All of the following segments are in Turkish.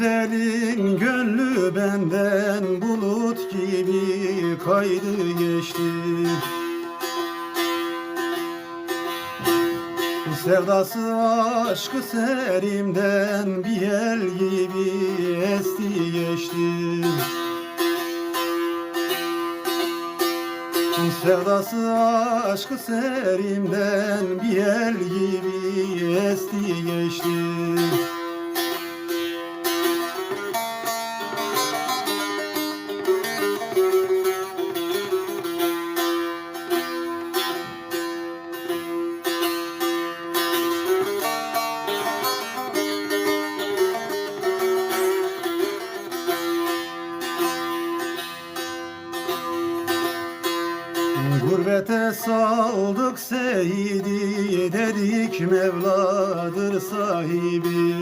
güzelin gönlü benden bulut gibi kaydı geçti. Sevdası aşkı serimden bir el gibi esti geçti. Sevdası aşkı serimden bir el gibi esti geçti. Gurbete saldık Seyidi, dedik Mevladır sahibi.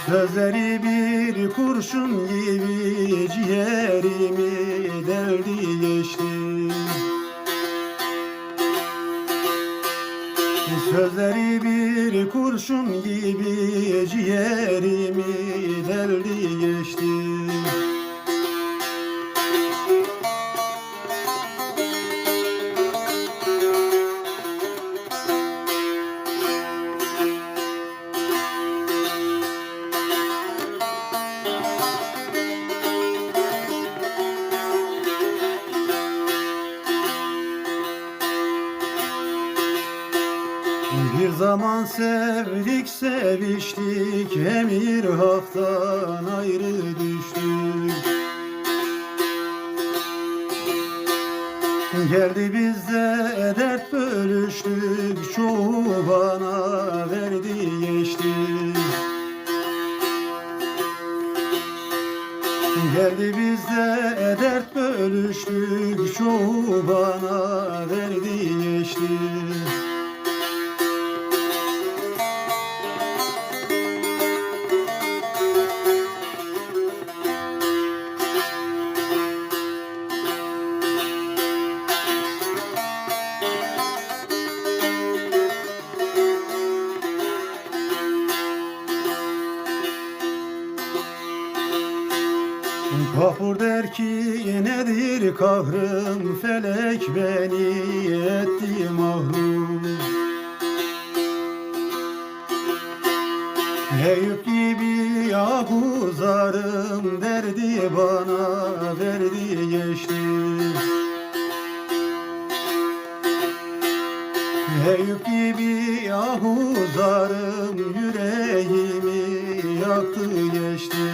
Sözleri bir kurşun gibi ciğerimi deldi geçti. Sözleri bir kurşun gibi ciğerimi deldi geçti. Bir zaman sevdik seviştik, emir haktan ayrı düştük. Geldi bizde dert bölüştük, çoğu bana verdi geçti. Geldi bizde dert bölüştük, çoğu bana verdi geçti. Gafur der ki nedir kahrım, felek beni etti mahrum. Eyüp gibi yakuzarım, derdi bana verdi geçti. Eyüp gibi yakuzarım, yüreğimi yaktı geçti.